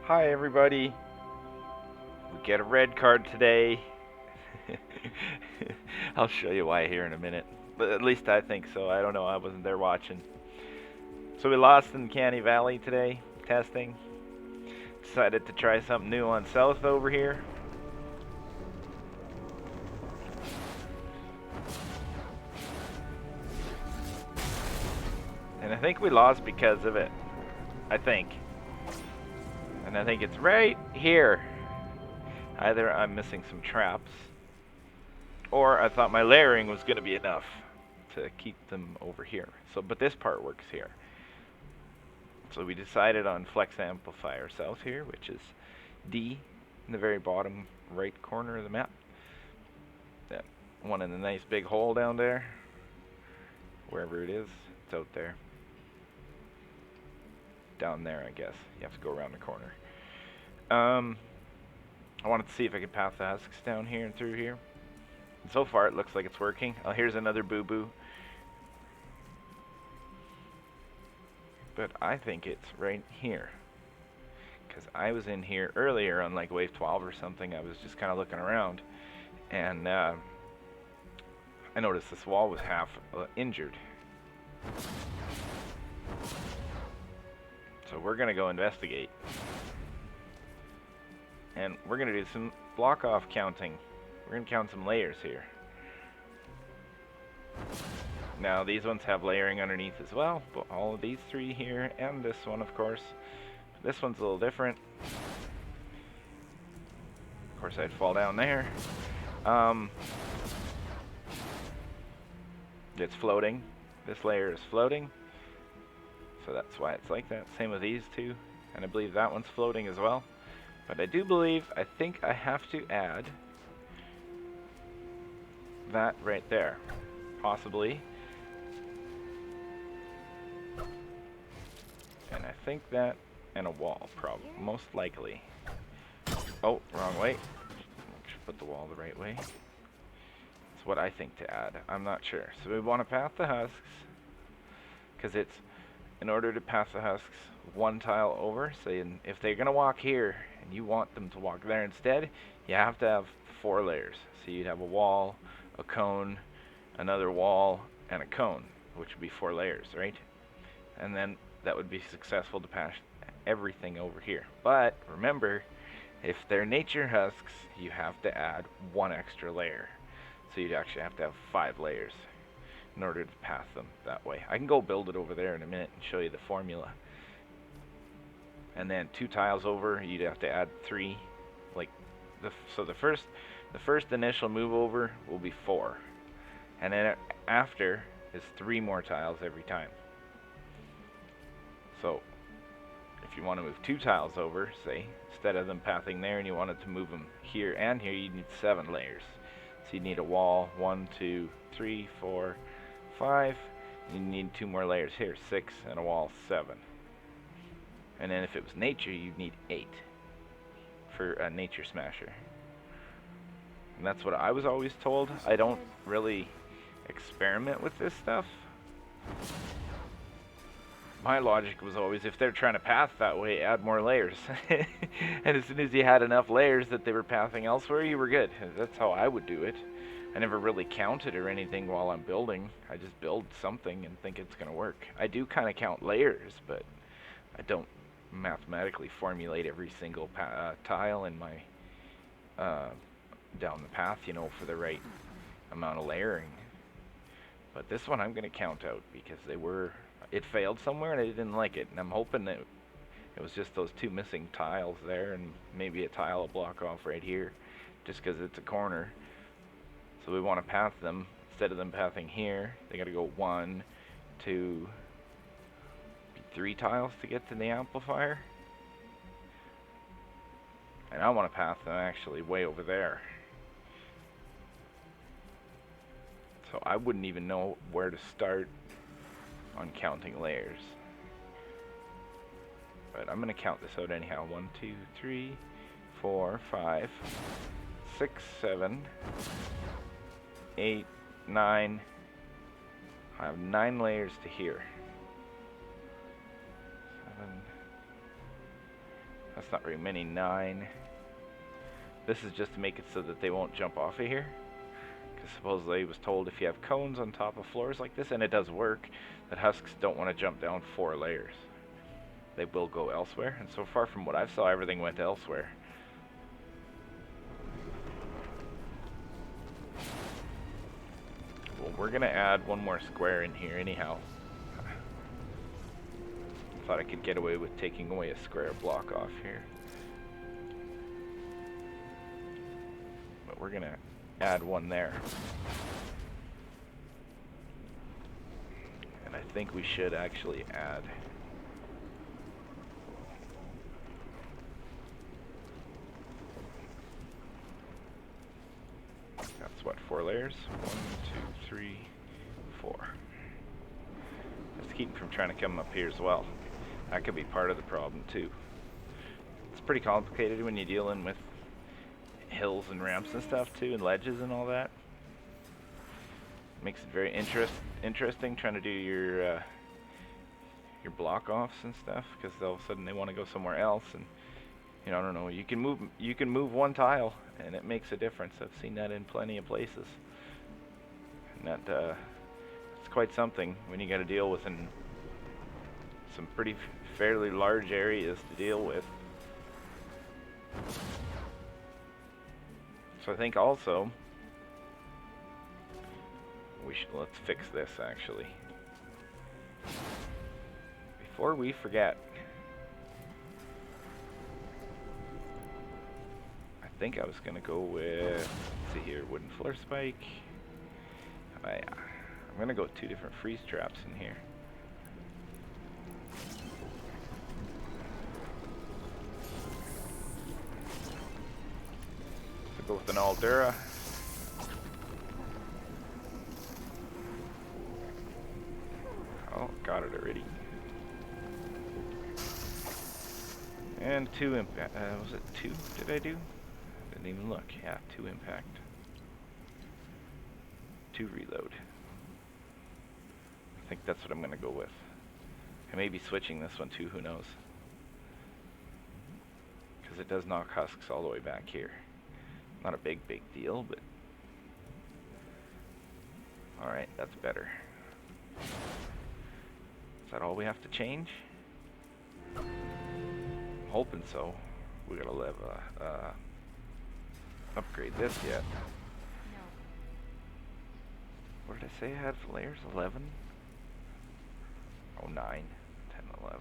Hi everybody. We get a red card today. I'll show you why here in a minute. But at least I think so. I don't know. I wasn't there watching. So we lost in Canny Valley today, testing. Decided to try something new on South over here. And I think we lost because of it. I think. And I think it's right here. Either I'm missing some traps, or I thought my layering was going to be enough to keep them over here. So, but this part works here. So we decided on flex amplifier south here, which is D in the very bottom right corner of the map. That one in the nice big hole down there, wherever it is, it's out there. Down there, I guess. You have to go around the corner. I wanted to see if I could path the husks down here and through here. And so far, it looks like it's working. Oh, here's another boo-boo. But I think it's right here. Because I was in here earlier on like wave 12 or something. I was just kind of looking around. And I noticed this wall was half injured. So we're going to go investigate. And we're going to do some block-off counting. We're going to count some layers here. Now these ones have layering underneath as well, but all of these three here, and this one of course. This one's a little different. Of course I'd fall down there. It's floating. This layer is floating. So that's why it's like that. Same with these two. And I believe that one's floating as well. But I do believe, I think I have to add that right there. Possibly. And I think that, and a wall, probably, most likely. Oh, wrong way. Should put the wall the right way. That's what I think to add. I'm not sure. So we want to path the husks, because it's, in order to pass the husks one tile over, saying if they're going to walk here, and you want them to walk there instead, you have to have 4 layers. So you'd have a wall, a cone, another wall, and a cone, which would be 4 layers, right? And then that would be successful to pass everything over here. But remember, if they're nature husks, you have to add 1 extra layer. So you'd actually have to have 5 layers in order to pass them that way. I can go build it over there in a minute and show you the formula. And then 2 tiles over, you'd have to add 3. Like so the first initial move over will be 4. And then after is 3 more tiles every time. So, if you want to move 2 tiles over, say, instead of them pathing there and you wanted to move them here and here, you need 7 layers. So you need a wall, 1, 2, 3, 4, 5. You need 2 more layers here, 6, and a wall, 7. And then if it was nature, you'd need 8 for a nature smasher. And that's what I was always told. I don't really experiment with this stuff. My logic was always, if they're trying to path that way, add more layers. And as soon as you had enough layers that they were pathing elsewhere, you were good. That's how I would do it. I never really counted or anything while I'm building. I just build something and think it's going to work. I do kind of count layers, but I don't mathematically formulate every single tile in my down the path, you know, for the right amount of layering. But this one I'm going to count out because it failed somewhere and I didn't like it, and I'm hoping that it was just those 2 missing tiles there and maybe a tile of block off right here just because it's a corner. So we want to path them. Instead of them pathing here, they got to go 1, 2, 3 tiles to get to the amplifier, and I want to path them actually way over there. So I wouldn't even know where to start on counting layers. But I'm going to count this out anyhow. 1, 2, 3, 4, 5, 6, 7, 8, 9. I have 9 layers to here. 7, That's not very many. 9. This is just to make it so that they won't jump off of here. Because supposedly I was told if you have cones on top of floors like this, and it does work, that husks don't want to jump down 4 layers. They will go elsewhere, and so far from what I've saw, everything went elsewhere. Well, we're gonna add one more square in here anyhow. Thought I could get away with taking away a square block off here. But we're gonna add one there. And I think we should actually add that's what, 4 layers? 1, 2, 3, 4. Let's keep them from trying to come up here as well. That could be part of the problem too. It's pretty complicated when you're dealing with hills and ramps and stuff too, and ledges and all that. Makes it very interesting trying to do your block offs and stuff, because all of a sudden they want to go somewhere else, and you know, I don't know, you can move one tile and it makes a difference. I've seen that in plenty of places, and that it's quite something when you got to deal with some pretty fairly large areas to deal with. So I think also let's fix this actually before we forget. I think I was gonna go with, let's see here, wooden floor spike. I'm gonna go with 2 different freeze traps in here. So go with an Aldura. Oh, got it already. And 2 impact. Was it 2? Did I do? Didn't even look. Yeah, 2 impact. 2 reload. I think that's what I'm gonna go with. I may be switching this one too, who knows? Because it does knock husks all the way back here. Not a big deal, but alright, that's better. Is that all we have to change? I'm hoping so. We gotta live upgrade this yet. What did I say I had for layers? 11? Oh, 9, 10, 11.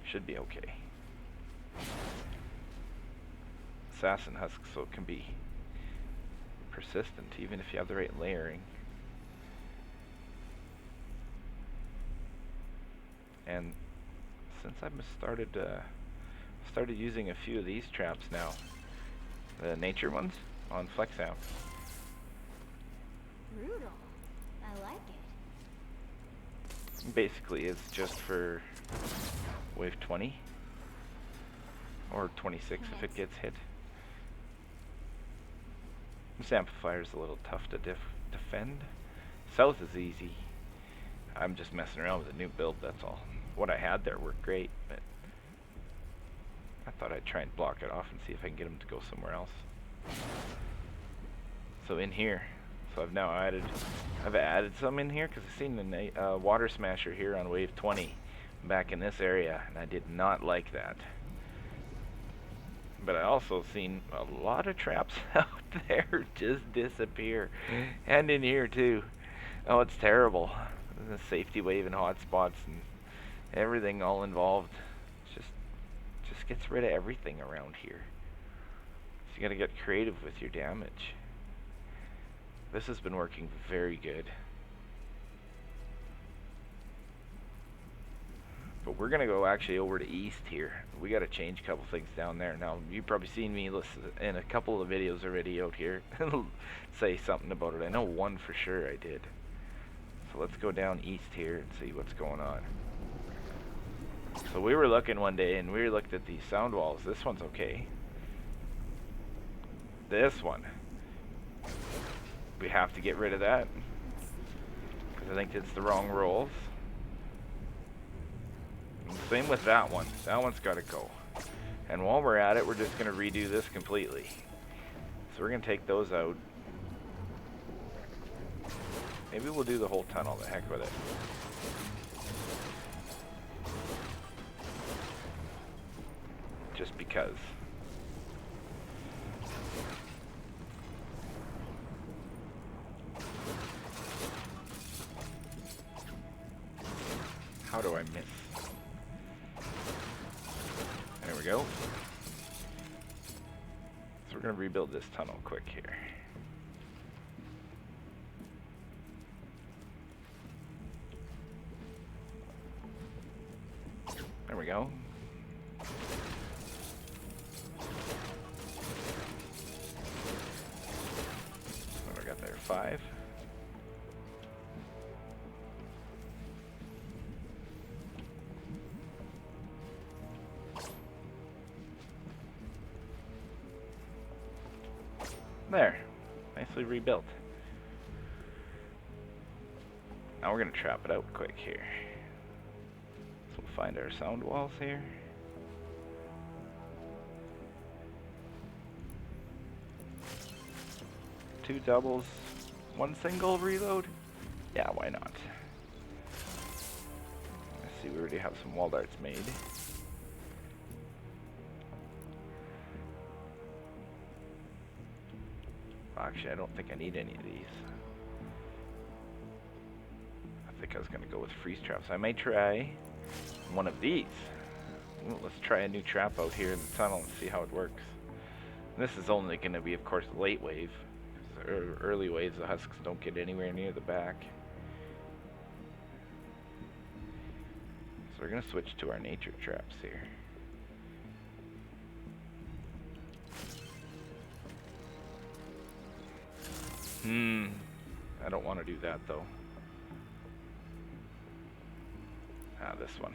Should be okay. Assassin husks, so it can be persistent even if you have the right layering. And since I've started using a few of these traps now, the nature ones on Flex Amp. Brutal. I like it. Basically, it's just for wave 20 or 26 if it gets hit. This amplifier is a little tough to defend. South is easy. I'm just messing around with a new build, that's all. What I had there worked great, but I thought I'd try and block it off and see if I can get them to go somewhere else. So in here, so I've added some in here because I've seen a water smasher here on wave 20 back in this area, and I did not like that. But I also seen a lot of traps out there just disappear, and in here too. Oh, it's terrible. The safety wave and hotspots and everything all involved. Just gets rid of everything around here. So you gotta get creative with your damage. This has been working very good. But we're gonna go actually over to east here. We gotta change a couple things down there. Now you've probably seen me listen in a couple of videos already out here say something about it. I know one for sure I did. So let's go down east here and see what's going on. So we were looking one day and we looked at these sound walls. This one's okay. This one, we have to get rid of that because I think it's the wrong rolls. And same with that one. That one's got to go. And while we're at it, we're just going to redo this completely. So we're going to take those out. Maybe we'll do the whole tunnel. The heck with it. Just because. How do I miss? There we go. So we're going to rebuild this tunnel quick here. There we go. What do I got there? 5. There. Nicely rebuilt. Now we're going to trap it out quick here. So we'll find our sound walls here. Two doubles, one single reload. Yeah, why not? Let's see, we already have some wall darts made. Actually, I don't think I need any of these. I think I was going to go with freeze traps. I may try one of these. Ooh, let's try a new trap out here in the tunnel and see how it works. This is only going to be, of course, late wave. Early waves, the husks don't get anywhere near the back. So we're going to switch to our nature traps here. I don't want to do that though. This one.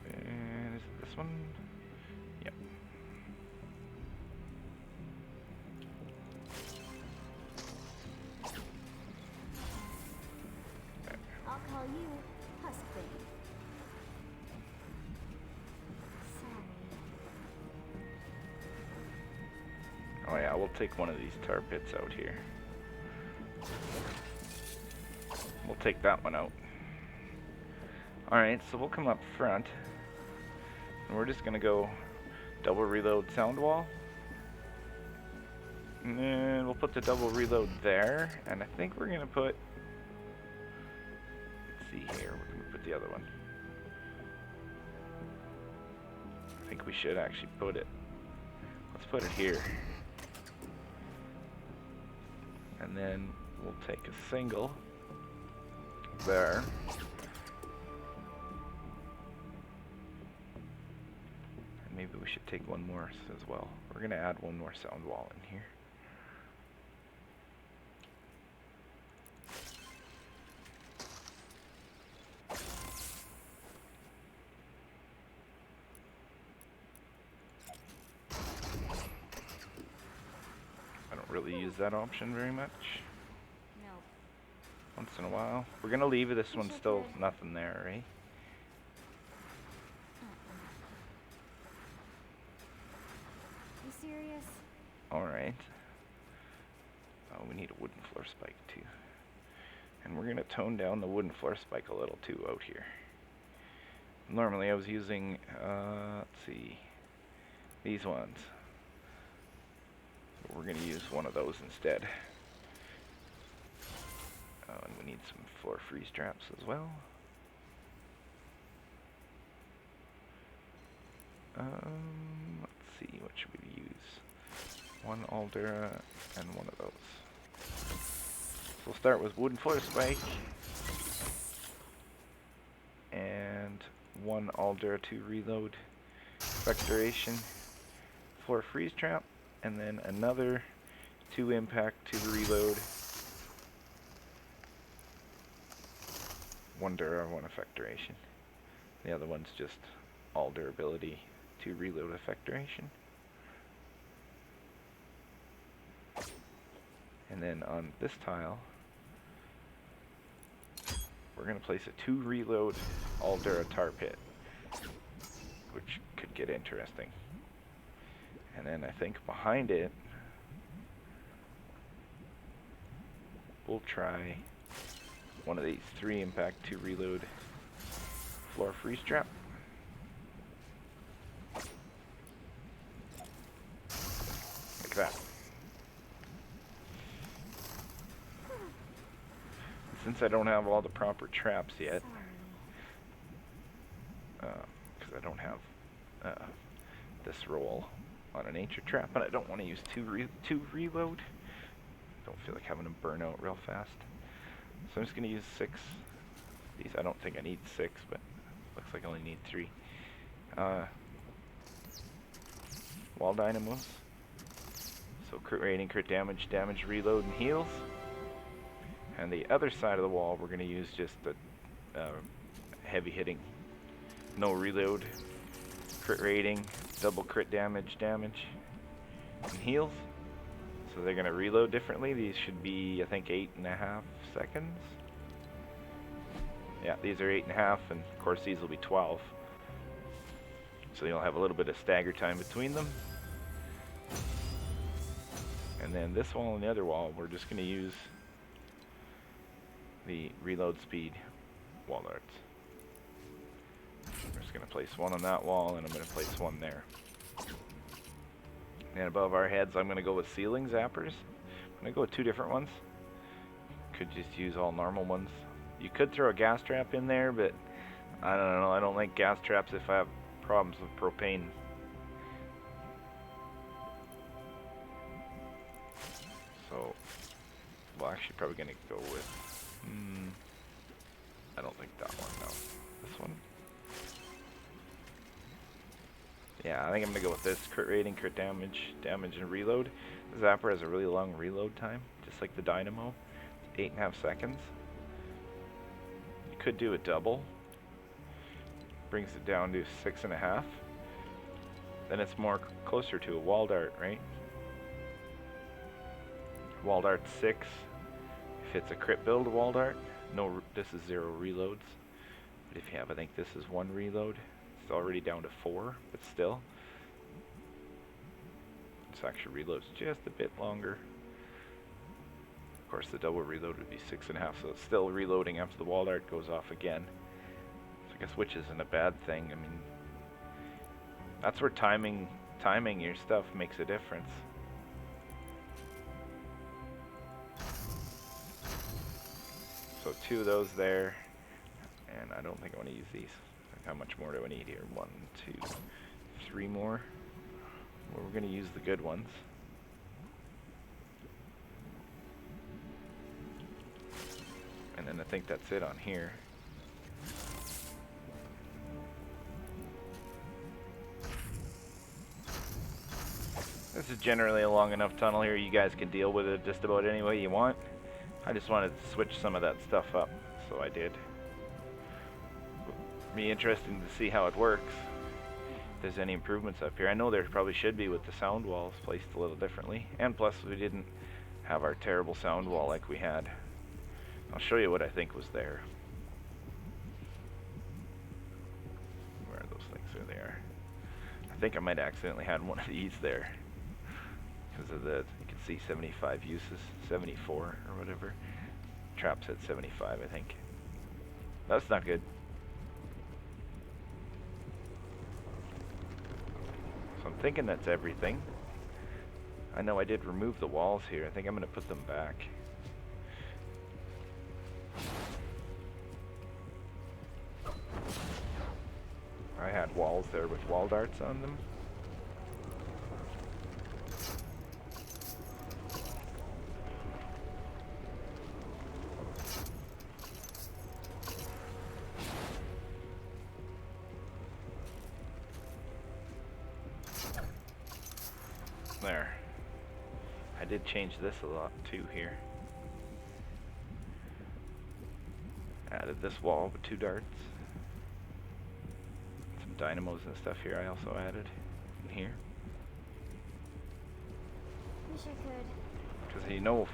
And is it this one? Yep. I'll call you Huskbane. Sorry. Oh yeah, we'll take one of these tar pits out here. We'll take that one out. Alright, so we'll come up front. And we're just gonna go double reload sound wall. And then we'll put the double reload there. And I think we're gonna put... Let's see here, where can we put the other one? I think we should actually put it... Let's put it here. And then we'll take a single there. And maybe we should take one more as well. We're going to add one more sound wall in here. I don't really use that option very much. No. Once in a while. We're gonna leave this one still nothing there, right? You serious? Alright. Oh, we need a wooden floor spike too. And we're gonna tone down the wooden floor spike a little too out here. Normally I was using, let's see, these ones. But we're gonna use one of those instead. Oh, and we need some floor freeze traps as well. Let's see, what should we use? One Aldera and one of those. So we'll start with wooden floor spike. And one Aldera to reload Vectoration floor freeze trap. And then another 2 impact to reload. 1 Dura, 1 Effectoration. The other one's just all durability to reload Effectoration. And then on this tile, we're going to place a 2 reload Aldera tar pit, which could get interesting. And then I think behind it, we'll try one of these 3 impact 2 reload floor freeze trap. Like that. Since I don't have all the proper traps yet, because I don't have this roll on a nature trap, and I don't want to use 2 reload. Don't feel like having them burn out real fast. So I'm just going to use 6. These, I don't think I need 6, but looks like I only need 3. Wall dynamos. So crit rating, crit damage, damage, reload, and heals. And the other side of the wall, we're going to use just the heavy hitting. No reload, crit rating, double crit damage, and heals. So they're going to reload differently. These should be, I think, 8.5 seconds. Yeah, these are 8.5, and of course these will be 12. So you'll have a little bit of stagger time between them. And then this wall and the other wall, we're just going to use the reload speed wall darts. I'm just going to place one on that wall, and I'm going to place one there. And above our heads, I'm going to go with ceiling zappers. I'm going to go with 2 different ones. Could just use all normal ones. You could throw a gas trap in there, but I don't know. I don't like gas traps if I have problems with propane. So, well, actually, probably going to go with. I don't think that one. No, this one. Yeah, I think I'm going to go with this. Crit rating, crit damage, and reload. The Zapper has a really long reload time, just like the Dynamo. 8.5 seconds. You could do a double. Brings it down to 6.5. Then it's more closer to a wall dart, right? Wall dart 6. If it's a crit build wall dart, no, this is 0 reloads. But if you have, I think this is 1 reload. It's already down to 4, but still. This actually reloads just a bit longer. Of course, the double reload would be 6.5, so it's still reloading after the wall dart goes off again. So I guess which isn't a bad thing. I mean, that's where timing your stuff makes a difference. So 2 of those there, and I don't think I want to use these. How much more do I need here? 1, 2, 3 more. Well, we're going to use the good ones. And then I think that's it on here. This is generally a long enough tunnel here. You guys can deal with it just about any way you want. I just wanted to switch some of that stuff up, so I did. Be interesting to see how it works. If there's any improvements up here. I know there probably should be with the sound walls placed a little differently. And plus we didn't have our terrible sound wall like we had. I'll show you what I think was there. Where are those things? There they are. I think I might accidentally had one of these there. Because of the, you can see 75 uses, 74 or whatever. Traps at 75, I think. That's not good. So I'm thinking that's everything. I know I did remove the walls here. I think I'm going to put them back. I had walls there with wall darts on them. There. I did change this a lot too here. Added this wall with 2 darts. Some dynamos and stuff here I also added in here. Wish I could. Because you know,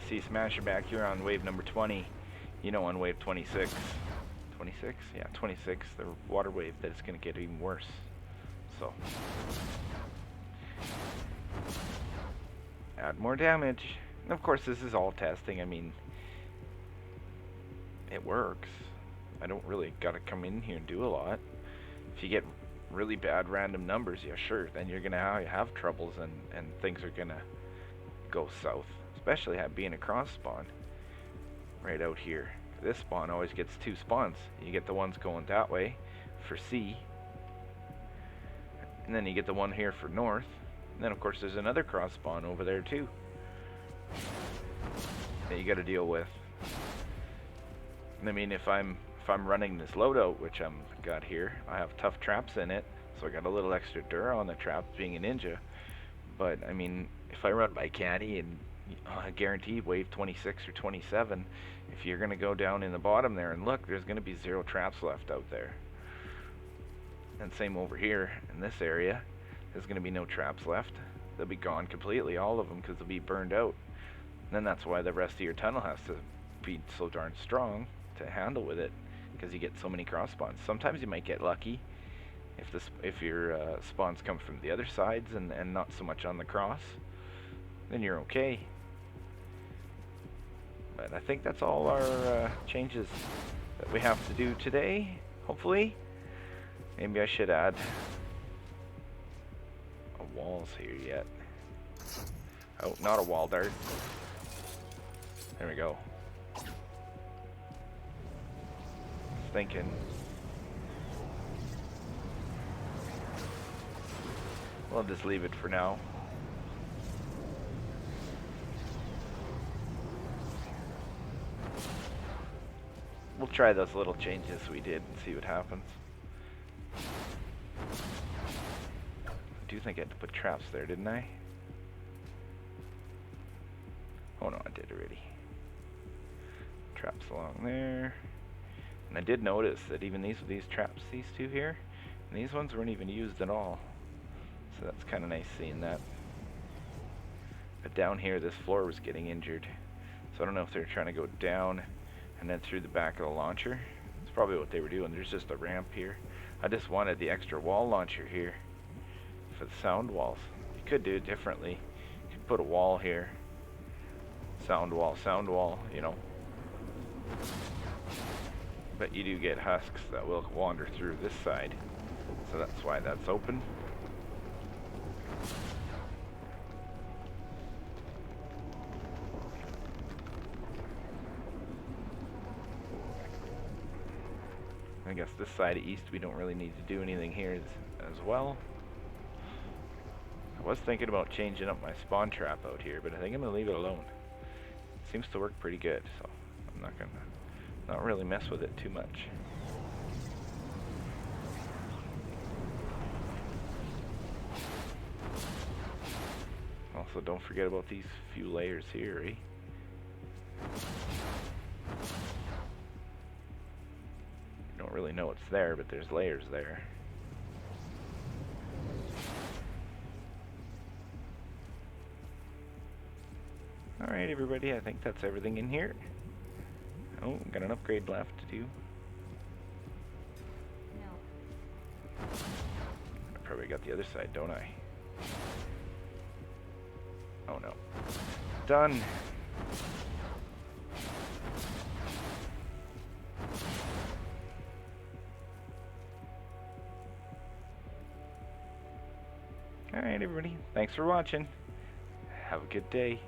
see Smasher back here on wave number 20. You know, on wave 26. 26? Yeah, 26. The water wave that is going to get even worse. So, add more damage. And of course, this is all testing. I mean, it works. I don't really got to come in here and do a lot. If you get really bad random numbers, yeah, sure, then you're going to have troubles and things are going to go south. Especially being a cross spawn right out here. This spawn always gets 2 spawns. You get the ones going that way for C, and then you get the one here for north, and then of course there's another cross spawn over there too that you got to deal with. I mean, if I'm running this loadout, which I'm got here, I have tough traps in it, so I got a little extra dura on the traps being a ninja. But I mean, if I run my caddy and guaranteed wave 26 or 27, if you're going to go down in the bottom there and look, there's going to be 0 traps left out there. And same over here in this area, there's going to be no traps left. They'll be gone completely, all of them, because they'll be burned out. And then that's why the rest of your tunnel has to be so darn strong to handle with it, because you get so many cross spawns. Sometimes you might get lucky if your spawns come from the other sides and not so much on the cross, then you're okay. But I think that's all our changes that we have to do today, hopefully. Maybe I should add a walls here yet. Oh, not a wall dart. There we go. Thinking. We'll just leave it for now. We'll try those little changes we did and see what happens. I do think I had to put traps there, didn't I? Oh no, I did already. Traps along there. And I did notice that even these traps, these two here, and these ones weren't even used at all. So that's kind of nice seeing that. But down here, this floor was getting injured. So I don't know if they're trying to go down and then through the back of the launcher. That's probably what they were doing. There's just a ramp here. I just wanted the extra wall launcher here for the sound walls. You could do it differently. You could put a wall here. Sound wall, you know. But you do get husks that will wander through this side. So that's why that's open. I guess this side east we don't really need to do anything here as well. I was thinking about changing up my spawn trap out here, but I think I'm gonna leave it alone. It seems to work pretty good, so I'm not really mess with it too much. Also, don't forget about these few layers here, eh? Don't really know it's there, but there's layers there. Alright everybody, I think that's everything in here. Oh, got an upgrade left to do. No. I probably got the other side, don't I? Oh no. Done! Alright everybody, thanks for watching. Have a good day.